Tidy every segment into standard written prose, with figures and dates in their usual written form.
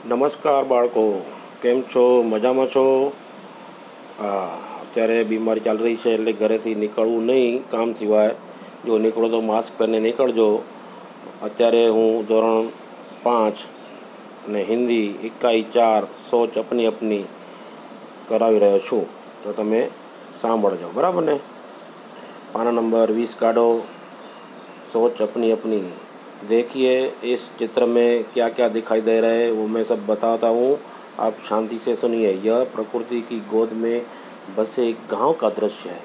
નમસ્કાર બાળકો, કેમ છો? મજામાં છો? અત્યારે બીમારી ચાલી રહી છે એટલે ઘરેથી નીકળવું નહીં કામ સિવાય. જો નીકળો તો માસ્ક પહેરીને નીકળજો. અત્યારે હું ધોરણ 5 અને હિન્દી इक्काई 4 सोच अपनी अपनी કરાવી રહ્યો છું, તો તમે સાંભળજો, બરાબર ને? पाना नंबर 20 काढ़ो, सोच अपनी अपनी। देखिए इस चित्र में क्या क्या दिखाई दे रहा है वो मैं सब बताता हूँ, आप शांति से सुनिए। यह प्रकृति की गोद में बसे एक गांव का दृश्य है।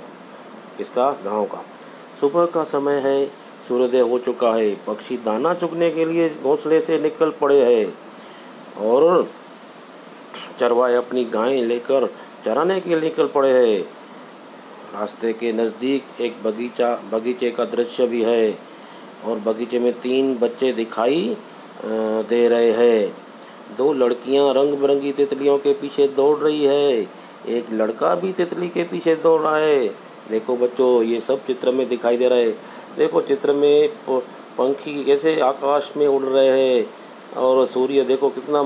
किसका? गांव का। सुबह का समय है, सूर्योदय हो चुका है। पक्षी दाना चुगने के लिए घोंसले से निकल पड़े हैं और चरवाहे अपनी गायें लेकर चराने के लिए निकल पड़े हैं। रास्ते के नज़दीक एक बगीचे का दृश्य भी है और बगीचे में 3 बच्चे दिखाई दे रहे हैं। 2 लड़कियां रंग बिरंगी तितलियों के पीछे दौड़ रही है, एक लड़का भी तितली के पीछे दौड़ रहा है। देखो बच्चों, ये सब चित्र में दिखाई दे रहा है। देखो चित्र में पंखी कैसे आकाश में उड़ रहे हैं और सूर्य देखो कितना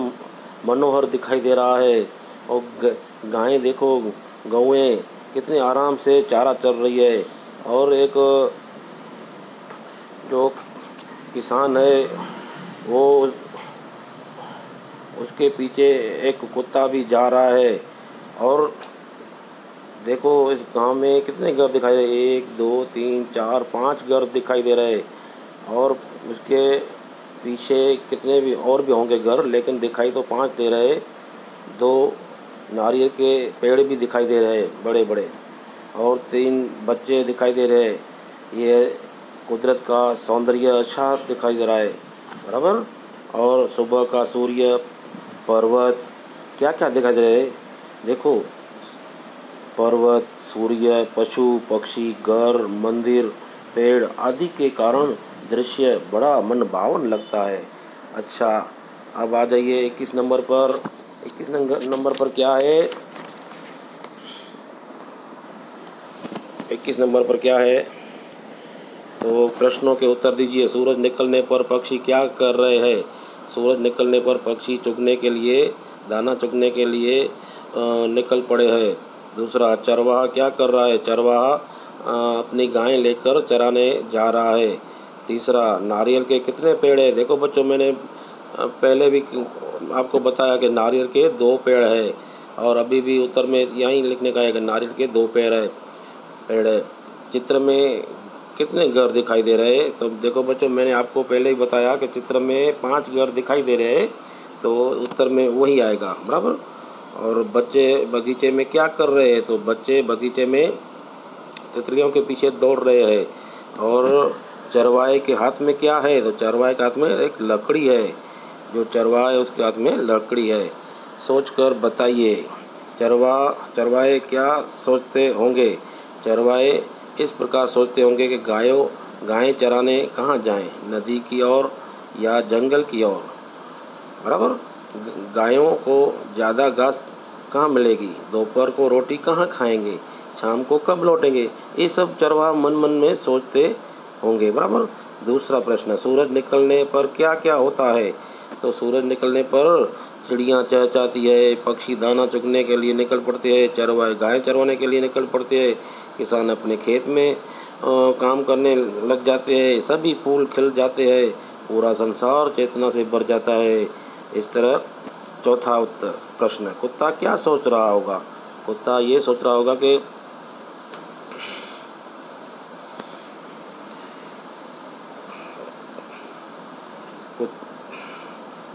मनोहर दिखाई दे रहा है। और गायें देखो, गौएं कितने आराम से चारा चर रही है। और एक जो किसान है वो उसके पीछे एक कुत्ता भी जा रहा है। और देखो इस गांव में कितने घर दिखाई दे रहे, 1 2 3 4 5 घर दिखाई दे रहे। और उसके पीछे कितने भी और भी होंगे घर, लेकिन दिखाई तो 5 दे रहे। 2 नारियल के पेड़ भी दिखाई दे रहे बड़े बड़े, और 3 बच्चे दिखाई दे रहे। ये कुदरत का सौंदर्य अच्छा दिखाई दे रहा है, बराबर। और सुबह का सूर्य, पर्वत, क्या क्या दिखाई दे रहे। देखो पर्वत, सूर्य, पशु पक्षी, घर, मंदिर, पेड़ आदि के कारण दृश्य बड़ा मनभावन लगता है। अच्छा, अब आ जाइए 21 नंबर पर। 21 नंबर पर क्या है? 21 नंबर पर क्या है? तो प्रश्नों के उत्तर दीजिए। सूरज निकलने पर पक्षी क्या कर रहे हैं? सूरज निकलने पर पक्षी चुगने के लिए, दाना चुगने के लिए निकल पड़े हैं। दूसरा, चरवाहा क्या कर रहा है? चरवाहा अपनी गायें लेकर चराने जा रहा है। तीसरा, नारियल के कितने पेड़ हैं? देखो बच्चों, मैंने पहले भी आपको बताया कि नारियल के 2 पेड़ है, और अभी भी उत्तर में यहीं लिखने का है कि नारियल के 2 पेड़ है। चित्र में कितने घर दिखाई दे रहे हैं? तो देखो बच्चों, मैंने आपको पहले ही बताया कि चित्र में 5 घर दिखाई दे रहे हैं, तो उत्तर में वही आएगा, बराबर। और बच्चे बगीचे में क्या कर रहे हैं? तो बच्चे बगीचे में तितलियों के पीछे दौड़ रहे हैं। और चरवाहे के हाथ में क्या है? तो चरवाहे के हाथ में एक लकड़ी है। जो चरवाहा है उसके हाथ में लकड़ी है। सोच कर बताइए, चरवाहे क्या सोचते होंगे? चरवाहे इस प्रकार सोचते होंगे कि गायें चराने कहाँ जाएं, नदी की ओर या जंगल की ओर, बराबर। गायों को ज़्यादा घास कहाँ मिलेगी, दोपहर को रोटी कहाँ खाएंगे, शाम को कब लौटेंगे, ये सब चरवाहा मन मन में सोचते होंगे, बराबर। दूसरा प्रश्न, सूरज निकलने पर क्या क्या होता है? तो सूरज निकलने पर चिड़ियाँ चहचहाती है, पक्षी दाना चुगने के लिए निकल पड़ते हैं, चरवाहे गाय चरवाने के लिए निकल पड़ते हैं, किसान अपने खेत में काम करने लग जाते हैं, सभी फूल खिल जाते हैं, पूरा संसार चेतना से भर जाता है। इस तरह चौथा उत्तर प्रश्न, कुत्ता क्या सोच रहा होगा? कुत्ता ये सोच रहा होगा कि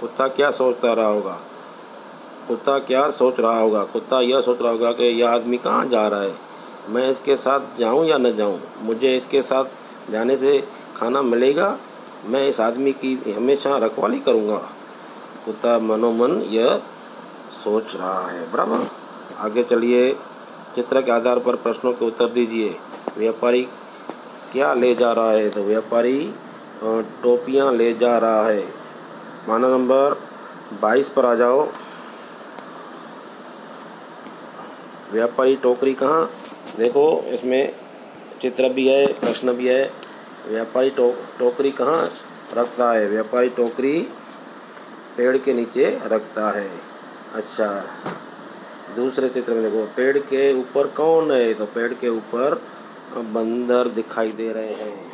कुत्ता क्या सोचता रहा होगा? कुत्ता क्या सोच रहा होगा? कुत्ता यह सोच रहा होगा कि यह आदमी कहाँ जा रहा है, मैं इसके साथ जाऊँ या न जाऊँ, मुझे इसके साथ जाने से खाना मिलेगा, मैं इस आदमी की हमेशा रखवाली करूँगा। कुत्ता मनोमन यह सोच रहा है, बराबर। आगे चलिए, चित्र के आधार पर प्रश्नों के उत्तर दीजिए। व्यापारी क्या ले जा रहा है? तो व्यापारी टोपियाँ ले जा रहा है। पाना नंबर 22 पर आ जाओ। व्यापारी टोकरी कहाँ? देखो इसमें चित्र भी है, प्रश्न भी है। व्यापारी टोकरी कहाँ रखता है? व्यापारी टोकरी पेड़ के नीचे रखता है। अच्छा, दूसरे चित्र में देखो, पेड़ के ऊपर कौन है? तो पेड़ के ऊपर बंदर दिखाई दे रहे हैं।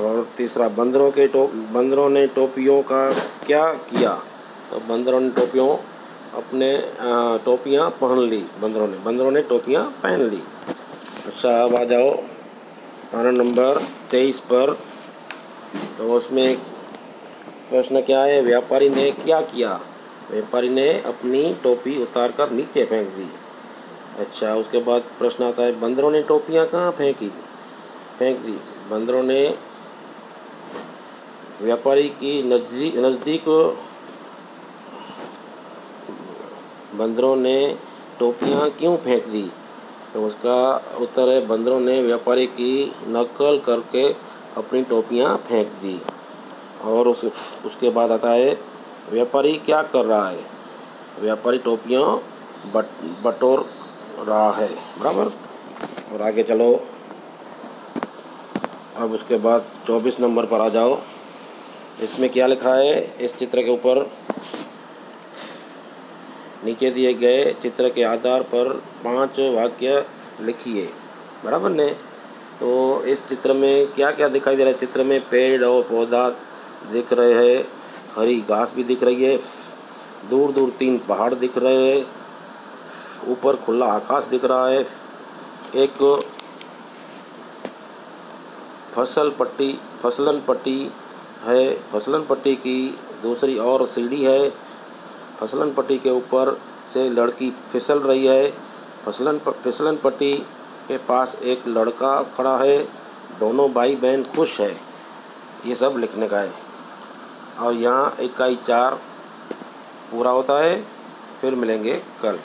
और तीसरा, बंदरों ने टोपियों का क्या किया? तो बंदरों ने टोपियाँ पहन ली। बंदरों ने टोपियाँ पहन ली। अच्छा, अब आ जाओ पाना नंबर 23 पर। तो उसमें प्रश्न क्या है? व्यापारी ने क्या किया? व्यापारी ने अपनी टोपी उतारकर नीचे फेंक दी। अच्छा, उसके बाद प्रश्न आता है, बंदरों ने टोपियाँ कहाँ फेंक दी? बंदरों ने व्यापारी की नज़दीक बंदरों ने टोपियाँ क्यों फेंक दी? तो उसका उत्तर है, बंदरों ने व्यापारी की नकल करके अपनी टोपियाँ फेंक दी। और उसके बाद आता है, व्यापारी क्या कर रहा है? व्यापारी टोपियाँ बटोर रहा है। बराबर। और आगे चलो, अब उसके बाद 24 नंबर पर आ जाओ। इसमें क्या लिखा है? इस चित्र के ऊपर नीचे दिए गए चित्र के आधार पर 5 वाक्य लिखिए। बराबर ने? तो इस चित्र में क्या क्या दिखाई दे रहा है? चित्र में पेड़ और पौधा दिख रहे हैं, हरी घास भी दिख रही है, दूर दूर 3 पहाड़ दिख रहे हैं, ऊपर खुला आकाश दिख रहा है, एक फसलन पट्टी है, फसलन पट्टी की दूसरी ओर सीढ़ी है, फसलन पट्टी के ऊपर से लड़की फिसल रही है, फिसलन पट्टी के पास एक लड़का खड़ा है, दोनों भाई बहन खुश है। ये सब लिखने का है। और यहाँ इकाई 4 पूरा होता है। फिर मिलेंगे कल।